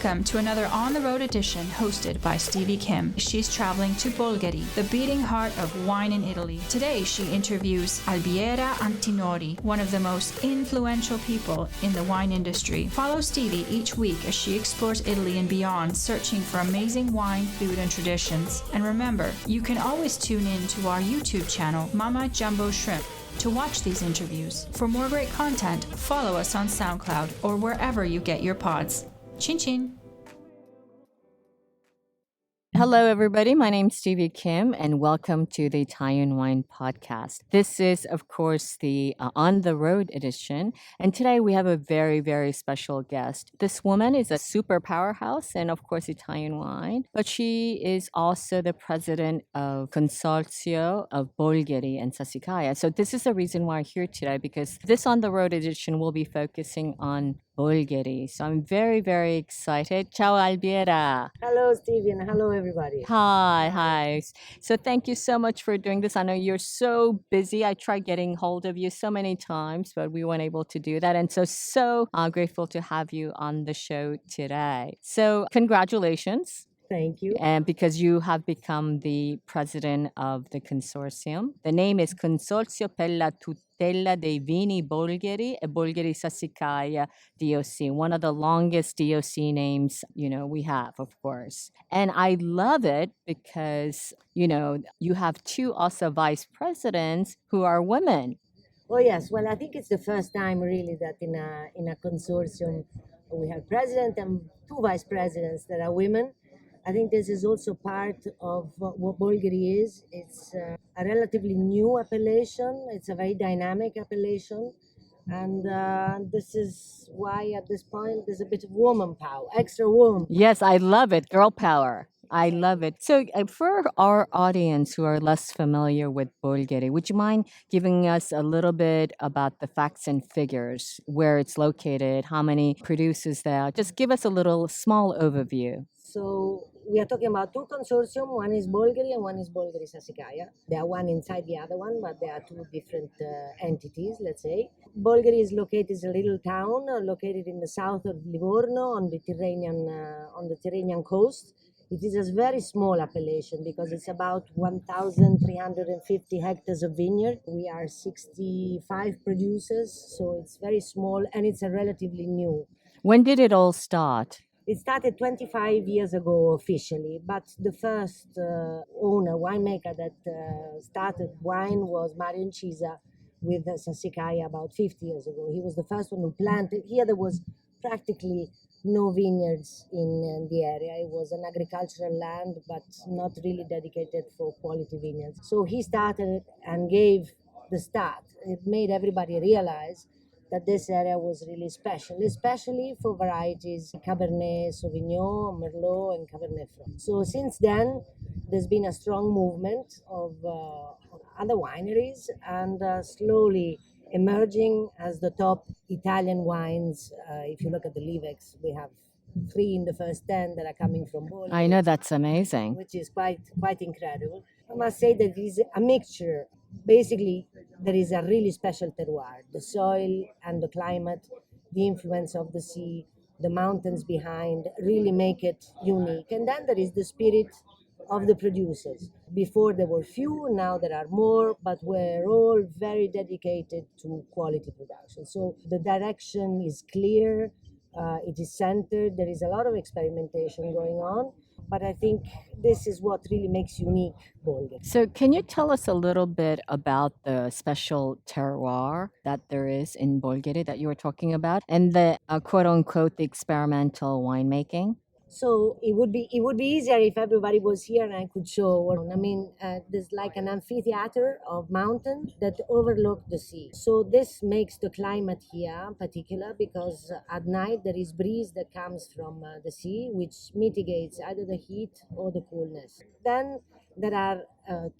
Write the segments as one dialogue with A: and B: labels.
A: Welcome to another On the Road edition hosted by Stevie Kim. She's traveling to Bolgheri, the beating heart of wine in Italy. Today she interviews Albiera Antinori, one of the most influential people in the wine industry. Follow Stevie each week as she explores Italy and beyond, searching for amazing wine, food, and traditions. And remember, you can always tune in to our YouTube channel, Mama Jumbo Shrimp, to watch these interviews. For more great content, follow us on SoundCloud or wherever you get your pods. Chin chin!
B: Hello, everybody. My name's Stevie Kim, and welcome to the Italian Wine Podcast. This is, of course, the On the Road edition, and today we have a very, very special guest. This woman is a super powerhouse and, of course, Italian wine, but she is also the president of Consorzio of Bolgheri and Sassicaia. So this is the reason why I'm here today, because this On the Road edition will be focusing on Bolgheri. So I'm very, very excited. Ciao, Albiera.
C: Hello, Stephen. Hello, everybody.
B: Hi. So thank you so much for doing this. I know you're so busy. I tried getting hold of you so many times, but we weren't able to do that. And so grateful to have you on the show today. So congratulations.
C: Thank you.
B: And because you have become the president of the consortium. The name is Consorzio per la Tutela dei Vini Bolgheri e Bolgheri Sassicaia DOC, one of the longest DOC names, we have, of course. And I love it because, you have two also vice presidents who are women.
C: Oh, yes. Well, I think it's the first time really that in a consortium we have president and two vice presidents that are women. I think this is also part of what Bolgheri is. It's a relatively new appellation. It's a very dynamic appellation. And this is why at this point there's a bit of woman power, extra woman.
B: Yes, I love it. Girl power. I love it. So for our audience who are less familiar with Bolgheri, would you mind giving us a little bit about the facts and figures, where it's located, how many producers there are? Just give us a little small overview.
C: So we are talking about two consortium. One is Bolgheri and one is Bolgheri Sassicaia. They are one inside the other one, but they are two different entities, let's say. Bolgheri is located, is a little town located in the south of Livorno on the Tyrrhenian coast. It is a very small appellation because it's about 1,350 hectares of vineyard. We are 65 producers, so it's very small and it's a relatively new.
B: When did it all start?
C: It started 25 years ago officially, but the first winemaker that started wine was Mario Incisa with Sassicaia about 50 years ago. He was the first one who planted. Here there was practically no vineyards in the area. It was an agricultural land, but not really dedicated for quality vineyards. So he started and gave the start. It made everybody realize that this area was really special, especially for varieties Cabernet Sauvignon, Merlot, and Cabernet Franc. So since then, there's been a strong movement of other wineries and slowly emerging as the top Italian wines. If you look at the Livex, we have 3 in the first 10 that are coming from Bolgheri.
B: I know, that's amazing.
C: Which is quite incredible. I must say that it is a mixture. Basically, there is a really special terroir. The soil and the climate, the influence of the sea, the mountains behind really make it unique. And then there is the spirit of the producers. Before there were few, now there are more, but we're all very dedicated to quality production. So the direction is clear, it is centered, there is a lot of experimentation going on, but I think this is what really makes unique Bolgheri.
B: So can you tell us a little bit about the special terroir that there is in Bolgheri that you were talking about, and the quote-unquote the experimental winemaking?
C: So it would be easier if everybody was here and I could show. There's like an amphitheater of mountains that overlook the sea. So this makes the climate here particular because at night there is breeze that comes from the sea, which mitigates either the heat or the coolness. Then there are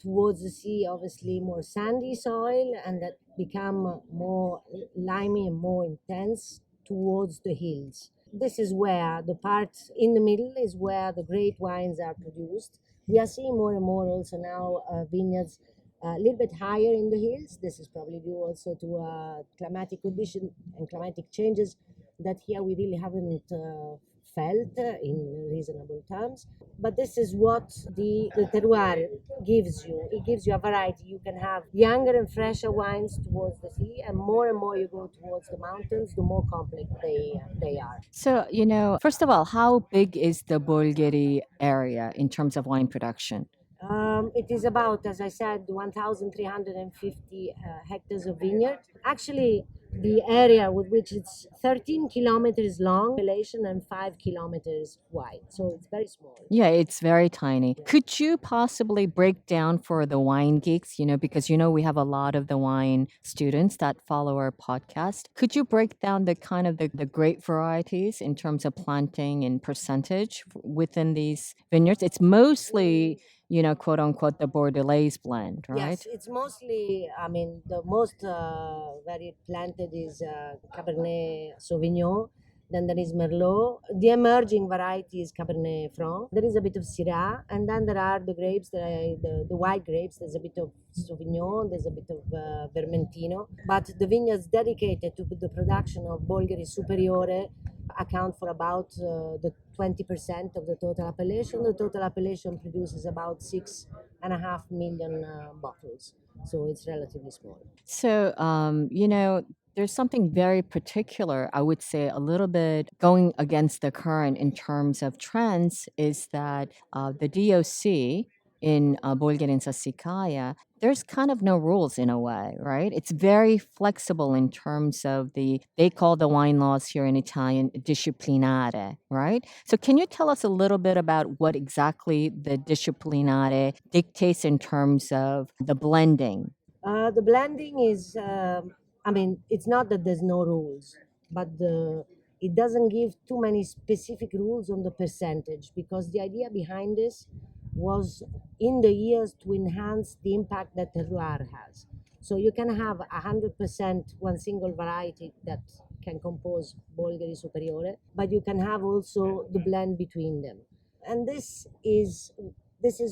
C: towards the sea, obviously more sandy soil, and that become more limey and more intense towards the hills. This is where the part in the middle is where the great wines are produced. We are seeing more and more also now vineyards a little bit higher in the hills. This is probably due also to climatic condition and climatic changes that here we really haven't felt in reasonable terms. But this is what the terroir gives you. It gives you a variety. You can have younger and fresher wines towards the sea, and more you go towards the mountains, the more complex they are.
B: So, first of all, how big is the Bolgheri area in terms of wine production?
C: It is about, as I said, 1,350 hectares of vineyard. Actually, the area with which it's 13 kilometers long, population, and 5 kilometers wide. So it's very small.
B: Yeah, it's very tiny. Could you possibly break down for the wine geeks, because we have a lot of the wine students that follow our podcast. Could you break down the kind of the grape varieties in terms of planting and percentage within these vineyards? It's mostly, quote unquote, the Bordelaise blend, right?
C: Yes, it's mostly, I mean, the most very planted is Cabernet Sauvignon. Then there is Merlot. The emerging variety is Cabernet Franc. There is a bit of Syrah, and then there are the grapes, the white grapes. There's a bit of Sauvignon, there's a bit of Vermentino. But the vineyards dedicated to the production of Bolgheri Superiore account for about the 20% of the total appellation. The total appellation produces about 6.5 million bottles, so it's relatively small.
B: So, there's something very particular, I would say, a little bit going against the current in terms of trends is that the DOC in Bolgheri and Sassicaia, there's kind of no rules in a way, right? It's very flexible in terms of they call the wine laws here in Italian disciplinare, right? So can you tell us a little bit about what exactly the disciplinare dictates in terms of the blending?
C: The blending is, I mean, it's not that there's no rules, but it doesn't give too many specific rules on the percentage, because the idea behind this was in the years to enhance the impact that terroir has. So you can have 100% one single variety that can compose Bolgheri Superiore, but you can have also the blend between them. And this is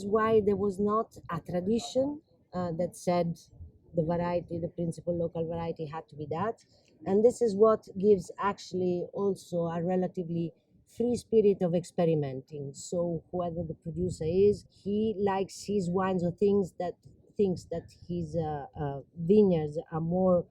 C: why there was not a tradition that said the variety, the principal local variety had to be that. And this is what gives actually also a relatively free spirit of experimenting. So whoever the producer is, he likes his wines or thinks that his vineyards are more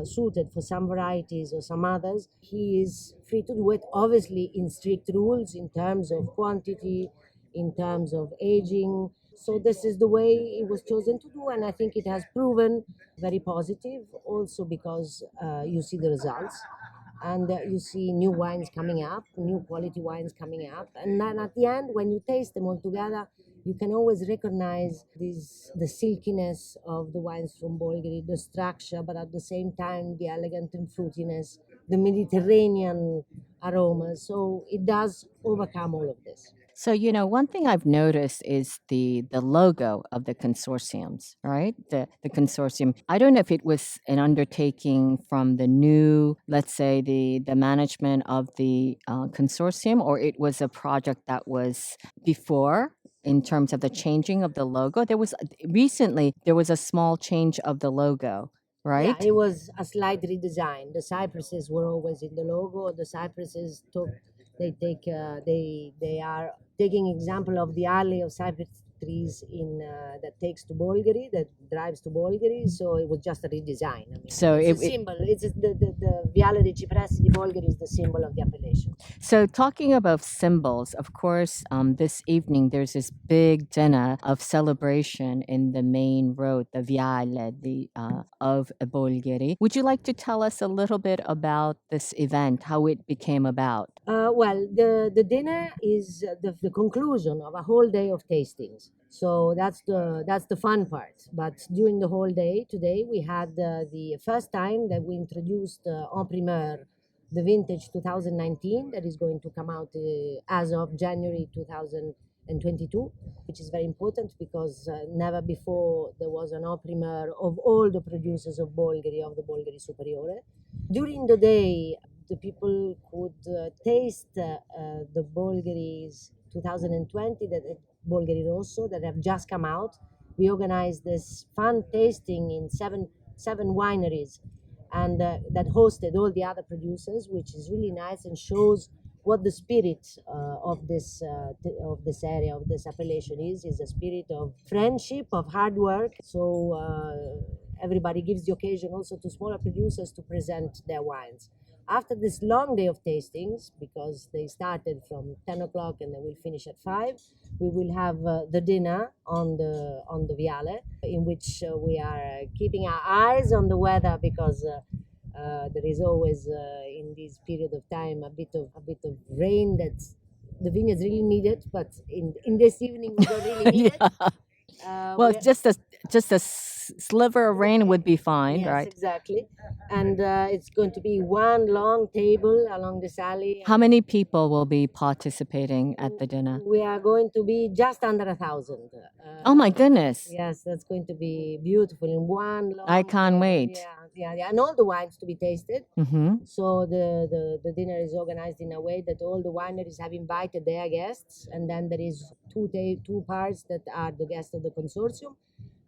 C: suited for some varieties or some others. He is free to do it, obviously in strict rules in terms of quantity, in terms of aging. So this is the way it was chosen to do, and I think it has proven very positive. Also because you see the results, and you see new wines coming up, new quality wines coming up, and then at the end, when you taste them all together, you can always recognize the silkiness of the wines from Bolgheri, the structure, but at the same time the elegant and fruitiness, the Mediterranean aromas. So it does overcome all of this.
B: So, one thing I've noticed is the logo of the consortiums, right? The consortium. I don't know if it was an undertaking from the new, let's say, the management of the consortium, or it was a project that was before in terms of the changing of the logo. There was a small change of the logo,
C: Yeah,
B: right?
C: it was a slight redesign. The cypresses were always in the logo. The cypresses they are taking example of the alley of cypress trees in that takes to Bolgheri, that drives to Bolgheri. So it was just a redesign. I mean,
B: So
C: it's a symbol. It's the Viale dei Cipressi di Bolgheri is the symbol of the appellation.
B: So, talking about symbols, of course, this evening there's this big dinner of celebration in the main road, the Viale of Bolgheri. Would you like to tell us a little bit about this event, how it became about?
C: Well, the dinner is the conclusion of a whole day of tastings. So that's the fun part. But during the whole day today, we had the first time that we introduced en primeur the vintage 2019 that is going to come out as of January 2022, which is very important because never before there was an en primeur of all the producers of Bolgheri, of the Bolgheri Superiore. During the day, the people could taste the Bolgheri's 2020, that Bolgheri Rosso, that have just come out. We organized this fun tasting in seven wineries, and that hosted all the other producers, which is really nice and shows what the spirit of this area, of this appellation is a spirit of friendship, of hard work. So everybody gives the occasion also to smaller producers to present their wines. After this long day of tastings, because they started from 10 o'clock and they will finish at 5, we will have the dinner on the Viale, in which we are keeping our eyes on the weather, because there is always in this period of time a bit of rain that the vineyards really need it, but in this evening we don't really need it.
B: Yeah. Well,
C: We
B: just a sliver of rain would be fine,
C: Yes,
B: right?
C: exactly. And it's going to be one long table along this alley.
B: How many people will be participating at the dinner?
C: We are going to be just under 1,000.
B: Oh my goodness.
C: Yes, that's going to be beautiful in one long
B: I can't
C: table.
B: wait.
C: Yeah, and all the wines to be tasted.
B: Mm-hmm.
C: So the dinner is organized in a way that all the wineries have invited their guests, and then there is two parts that are the guests of the consortium,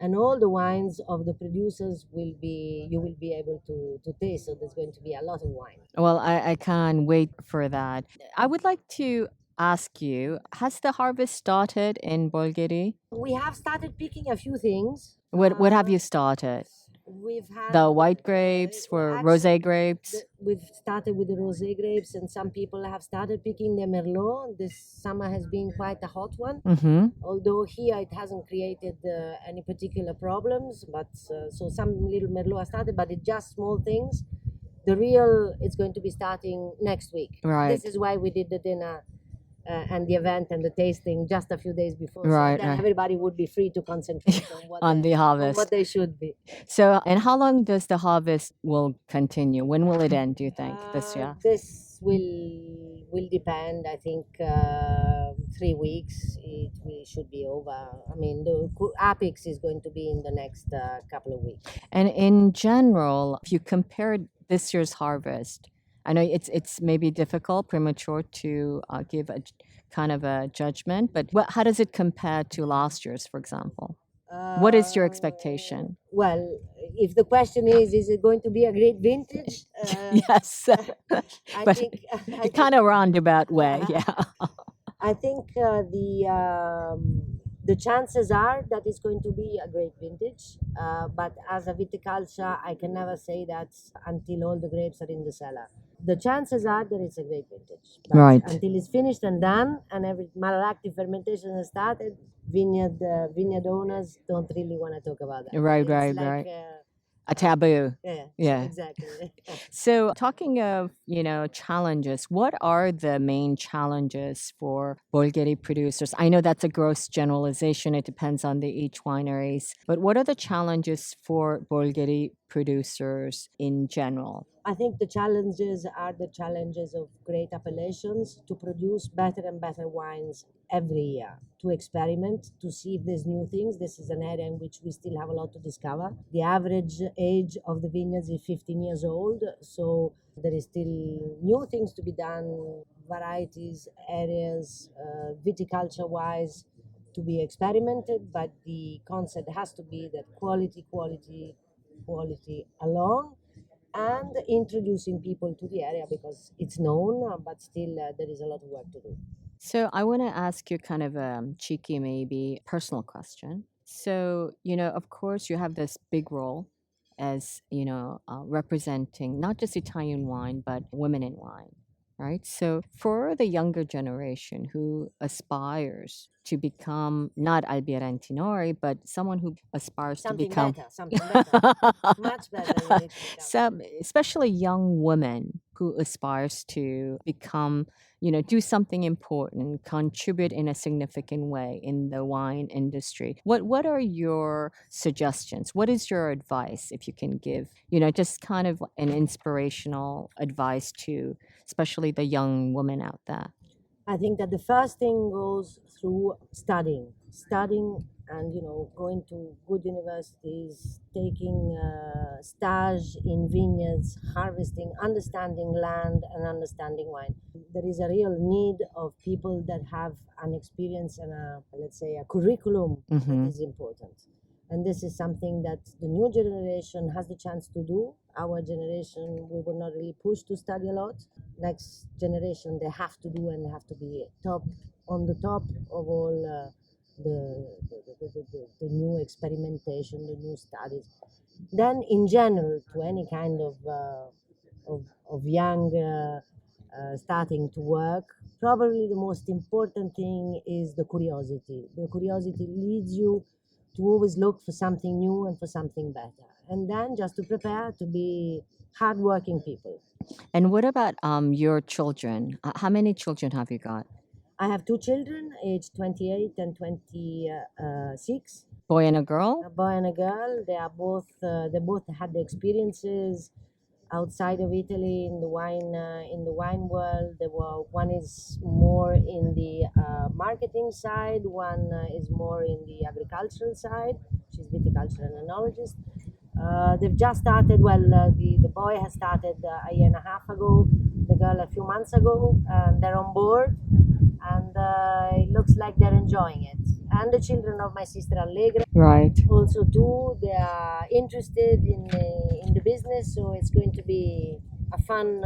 C: and all the wines of the producers you will be able to taste. So there's going to be a lot of wine.
B: Well, I can't wait for that. I would like to ask you, has the harvest started in Bolgheri?
C: We have started picking a few things.
B: What have you started?
C: We've had
B: The white grapes for rosé grapes?
C: we've started with the rosé grapes, and some people have started picking the merlot. This summer has been quite a hot one.
B: Mm-hmm.
C: Although here it hasn't created any particular problems, but so some little merlot has started, but it's just small things. The real, it's going to be starting next week.
B: Right.
C: This is why we did the dinner and the event and the tasting just a few days before,
B: Right,
C: so then
B: right.
C: everybody would be free to concentrate on what
B: On the
C: on
B: harvest.
C: what they should be.
B: So, and how long does the harvest will continue? When will it end, do you think, this year?
C: This will depend. I think 3 weeks should be over. I mean, the apex is going to be in the next couple of weeks.
B: And in general, if you compare this year's harvest, I know it's maybe difficult, premature to give kind of a judgment, but how does it compare to last year's, for example? What is your expectation?
C: Well, if the question is it going to be a great vintage?
B: Yes,
C: I
B: but
C: think I
B: kind of roundabout way, yeah.
C: I think the chances are that it's going to be a great vintage. But as a viticulture, I can never say that until all the grapes are in the cellar. The chances are that it's a great vintage. But
B: Right.
C: until it's finished and done, and every malolactic fermentation has started, vineyard owners don't really want to talk about that.
B: Right,
C: It's
B: right,
C: like,
B: right. A taboo.
C: Yeah,
B: Yeah.
C: exactly.
B: So, talking of, challenges, what are the main challenges for Bolgheri producers? I know that's a gross generalization. It depends on the each wineries. But what are the challenges for Bolgheri producers in general?
C: I think the challenges are the challenges of great appellations to produce better and better wines every year, to experiment, to see if there's new things. This is an area in which we still have a lot to discover. The average age of the vineyards is 15 years old, so there is still new things to be done, varieties, areas, viticulture wise, to be experimented, but the concept has to be that quality along, and introducing people to the area, because it's known, but still there is a lot of work to do.
B: So, I want to ask you kind of a cheeky, maybe personal question. So, of course, you have this big role as, representing not just Italian wine, but women in wine, right? So, for the younger generation who aspires to become not Albiera Antinori, but someone who aspires to
C: Something
B: become
C: better, something better, much better. You need to become.
B: some, especially young women who aspires to become, do something important, contribute in a significant way in the wine industry. What are your suggestions? What is your advice, if you can give, just kind of an inspirational advice to especially the young women out there?
C: I think that the first thing goes through studying, and going to good universities, taking stage in vineyards, harvesting, understanding land, and understanding wine. There is a real need of people that have an experience and let's say a curriculum that is important. And this is something that the new generation has the chance to do. our generation, we were not really pushed to study a lot. Next generation, they have to do, and they have to be on the top of all the new experimentation, the new studies. Then, in general, to any kind of young starting to work, probably the most important thing is the curiosity. The curiosity leads you to always look for something new and for something better, and then just to prepare to be hardworking people.
B: And what about your children? How many children have you got?
C: I have two children, aged 28 and 26.
B: Boy and a girl?
C: A boy and a girl. They both had the experiences outside of Italy in the wine world. One is more in the marketing side, one is more in the agricultural side. She's viticultural and enologist. They've just started. The boy has started a year and a half ago. The girl a few months ago. They're on board, and it looks like they're enjoying it. And the children of my sister Allegra,
B: Right.
C: also too, they are interested in the business. So it's going to be a fun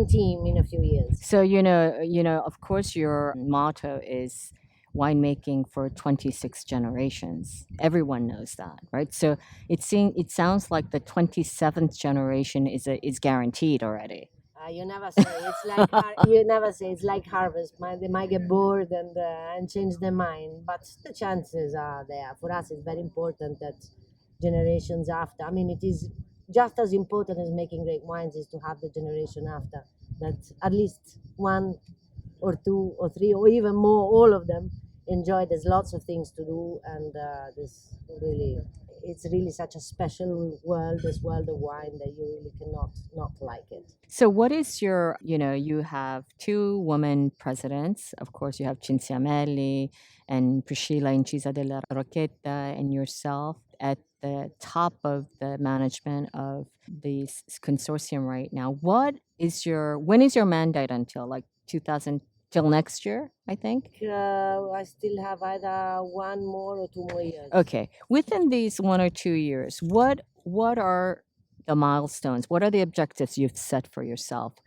C: team in a few years.
B: So of course, your motto is winemaking for 26 generations. Everyone knows that, right? So it sounds like the 27th generation is guaranteed already.
C: You never say. It's like you never say. It's like harvest. They might get bored and change their mind, but the chances are there. For us, it's very important that generations after. I mean, it is just as important as making great wines is to have the generation after that. At least one or two or three or even more, all of them enjoy. There's lots of things to do, and it's really such a special world, this world of wine, that you really cannot not like it.
B: So what is you have two women presidents. Of course, you have Cinzia Melli and Priscilla Incisa della Rocchetta and yourself at the top of the management of this consortium right now. When is your mandate until, like 2000, till next year, I think?
C: I still have either one more or two more years.
B: Okay. Within these 1 or 2 years, what are the milestones? What are the objectives you've set for yourself?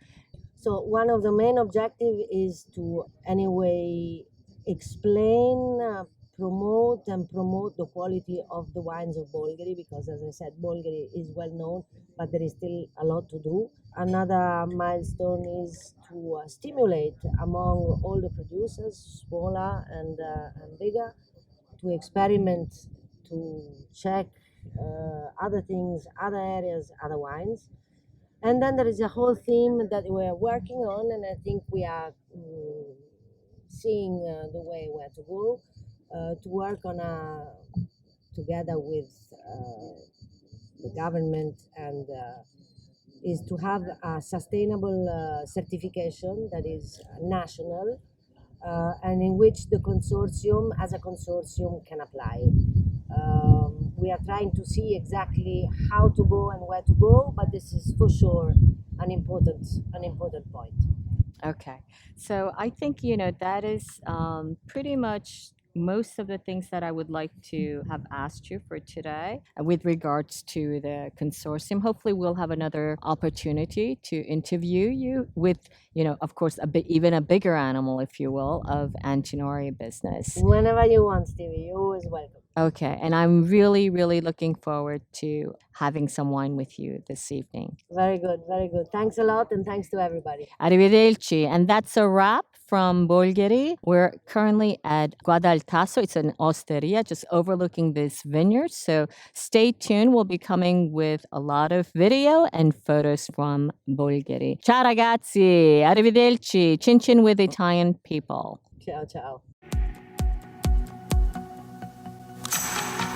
C: So one of the main objective is to anyway explain, promote the quality of the wines of Bolgheri, because as I said, Bolgheri is well known, but there is still a lot to do. Another milestone is to stimulate among all the producers, smaller and bigger, to experiment, to check other things, other areas, other wines. And then there is a whole theme that we're working on, and I think we are seeing the way where to go, to work on together with the government, and is to have a sustainable certification that is national, and in which the consortium, as a consortium, can apply. We are trying to see exactly how to go and where to go, but this is for sure an important point.
B: Okay. So I think, that is pretty much most of the things that I would like to have asked you for today with regards to the consortium. Hopefully we'll have another opportunity to interview you with, of course, even a bigger animal, if you will, of Antinori business.
C: Whenever you want, Stevie, you're always welcome.
B: Okay. And I'm really, really looking forward to having some wine with you this evening.
C: Very good, very good. Thanks a lot, and thanks to everybody.
B: Arrivederci. And that's a wrap from Bolgheri. We're currently at Guadaltasso. It's an osteria just overlooking this vineyard. So stay tuned. We'll be coming with a lot of video and photos from Bolgheri. Ciao ragazzi. Arrivederci. Chin chin with Italian people.
C: Ciao, ciao.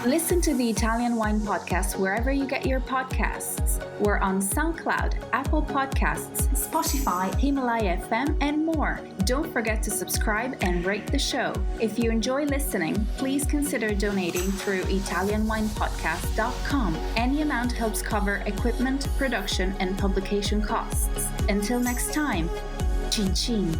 A: Listen to the Italian Wine Podcast wherever you get your podcasts. We're on SoundCloud, Apple Podcasts, Spotify, Himalaya FM, and more. Don't forget to subscribe and rate the show. If you enjoy listening, please consider donating through ItalianWinePodcast.com. Any amount helps cover equipment, production, and publication costs. Until next time, chin chin.